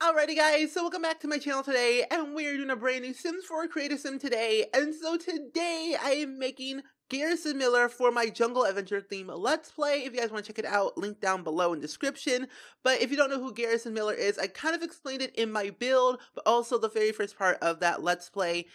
Alrighty guys, so welcome back to my channel today, and we're doing a brand new Sims 4 Creative Sim today. And so today I am making Garrison Miller for my Jungle Adventure theme Let's Play. If you guys want to check it out, link down below in the description. But if you don't know who Garrison Miller is, I kind of explained it in my build, but also the very first part of that Let's Play.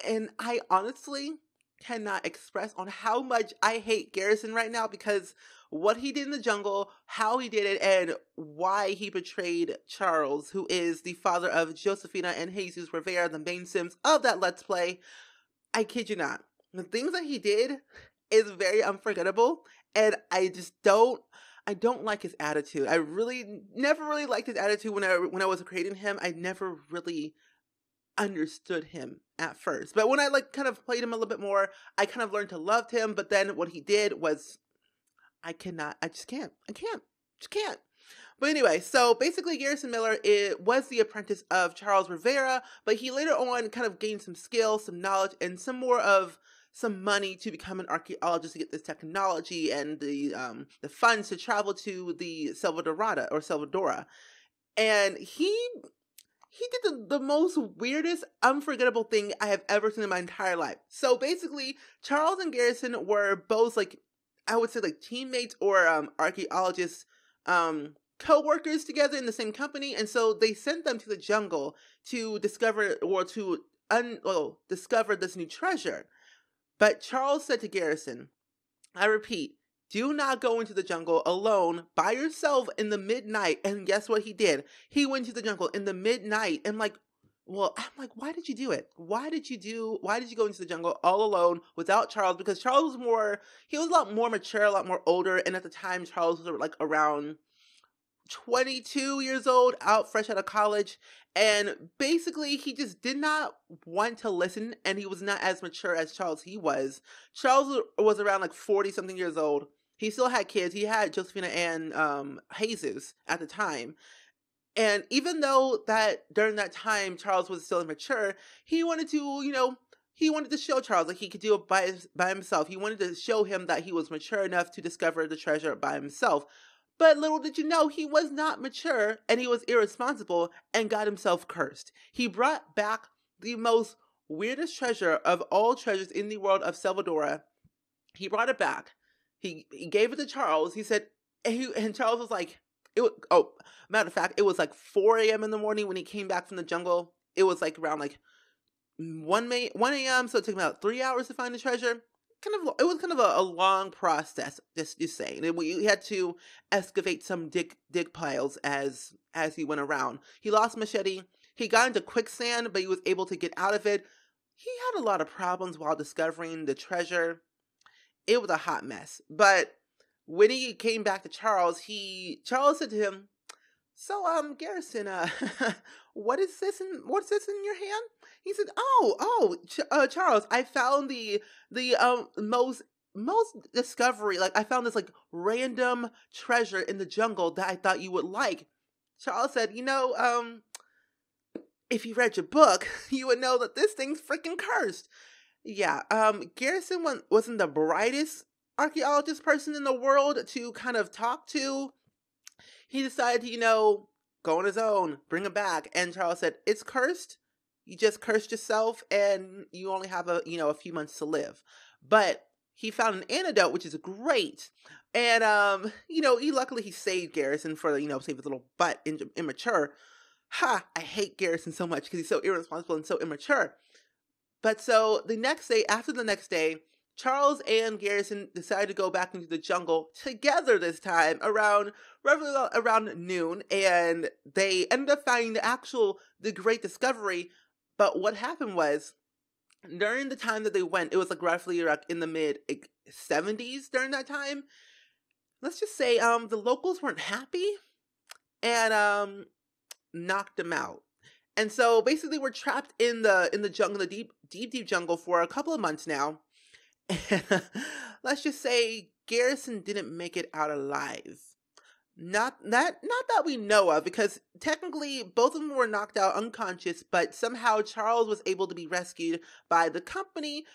And I honestly cannot express on how much I hate Garrison right now, because what he did in the jungle, how he did it, and why he betrayed Charles, who is the father of Josefina and Jesus Rivera, the main Sims of that Let's Play. I kid you not. The things that he did is very unforgettable, and I don't like his attitude. I never really liked his attitude when I was creating him. I never really understood him at first. But when I kind of played him a little bit more, I kind of learned to love him. But then what he did was, I just can't. But anyway, so basically Garrison Miller was the apprentice of Charles Rivera, but he later on kind of gained some skills, some knowledge, and some money to become an archaeologist to get this technology and the funds to travel to the Salvadora. And he did the most weirdest, unforgettable thing I have ever seen in my entire life. So basically, Charles and Garrison were both I would say teammates or archaeologists, co-workers together in the same company, and so they sent them to the jungle to discover discover this new treasure. But Charles said to Garrison, I repeat, do not go into the jungle alone by yourself in the midnight. And guess what he did? He went to the jungle in the midnight. And why did you do it? Why did you go into the jungle all alone without Charles? Because Charles he was a lot more mature, a lot more older. And at the time, Charles was around 22 years old, fresh out of college. And basically, he just did not want to listen. And he was not as mature as Charles was. Charles was around 40-something years old. He still had kids. He had Josefina and Jesus at the time. And even though that during that time Charles was still immature, he wanted to show Charles he could do it by himself. He wanted to show him that he was mature enough to discover the treasure by himself. But little did you know, he was not mature, and he was irresponsible and got himself cursed. He brought back the most weirdest treasure of all treasures in the world of Salvadora. He brought it back. He gave it to Charles. He said, and Charles was matter of fact, it was 4 a.m. in the morning when he came back from the jungle. It was around 1 a.m. So it took about 3 hours to find the treasure. It was kind of a long process, just saying. We had to excavate some dig piles as he went around. He lost machete. He got into quicksand, but he was able to get out of it. He had a lot of problems while discovering the treasure. It was a hot mess. But when he came back to Charles, Charles said to him, so, Garrison, what's this in your hand? He said, Charles, I found the most discovery. I found this random treasure in the jungle that I thought you would like. Charles said, if you read your book, you would know that this thing's freaking cursed. Yeah, Garrison wasn't the brightest archaeologist person in the world to kind of talk to. He decided to, go on his own, bring it back. And Charles said, it's cursed. You just cursed yourself, and you only have a few months to live. But he found an antidote, which is great. And, luckily he saved Garrison for, save his little butt, immature. I hate Garrison so much because he's so irresponsible and so immature. But so after the next day, Charles and Garrison decided to go back into the jungle together this time roughly around noon, and they ended up finding the great discovery. But what happened was, during the time that they went, it was roughly in the mid 70s during that time. Let's just say the locals weren't happy and knocked them out. And so basically we're trapped in the jungle, the deep jungle for a couple of months now. And let's just say Garrison didn't make it out alive. Not that we know of, because technically both of them were knocked out unconscious, but somehow Charles was able to be rescued by the company,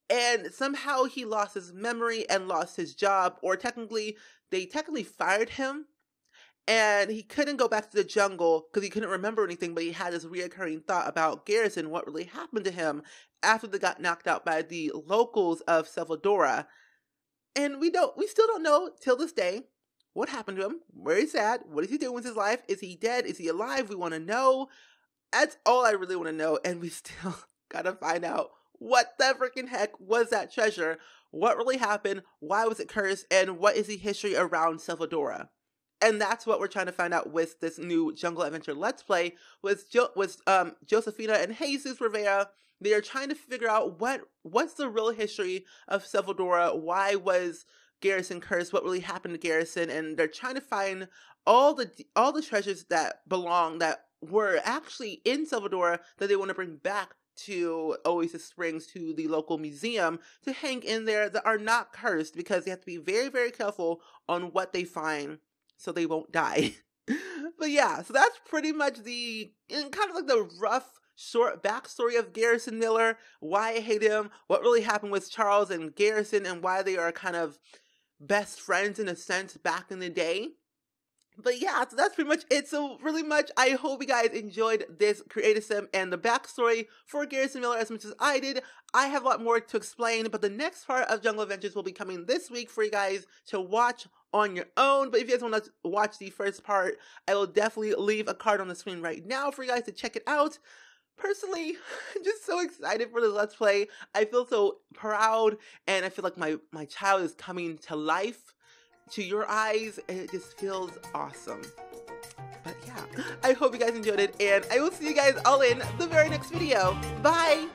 and somehow he lost his memory and lost his job, or they technically fired him. And he couldn't go back to the jungle because he couldn't remember anything, but he had this reoccurring thought about Garrison, what really happened to him after they got knocked out by the locals of Selvadora. And we still don't know till this day what happened to him, where he's at, what is he doing with his life, is he dead, is he alive, we want to know. That's all I really want to know, and we still gotta find out what the freaking heck was that treasure, what really happened, why was it cursed, and what is the history around Selvadora. And that's what we're trying to find out with this new Jungle Adventure Let's Play with Josephina and Jesus Rivera. They are trying to figure out what's the real history of Selvadora, why was Garrison cursed, what really happened to Garrison, and they're trying to find all the treasures that were actually in Selvadora that they want to bring back to Oasis Springs, to the local museum, to hang in there, that are not cursed, because they have to be very, very careful on what they find so they won't die. But yeah, so that's pretty much kind of like the rough, short backstory of Garrison Miller, why I hate him, what really happened with Charles and Garrison, and why they are kind of best friends in a sense back in the day. But yeah, so that's pretty much it. So really much, I hope you guys enjoyed this Creative Sim and the backstory for Garrison Miller as much as I did. I have a lot more to explain, but the next part of Jungle Adventures will be coming this week for you guys to watch on your own. But if you guys want to watch the first part, I will definitely leave a card on the screen right now for you guys to check it out. Personally, I'm just so excited for this Let's Play. I feel so proud, and I feel like my child is coming to life to your eyes, and it just feels awesome. But yeah, I hope you guys enjoyed it, and I will see you guys all in the very next video. Bye!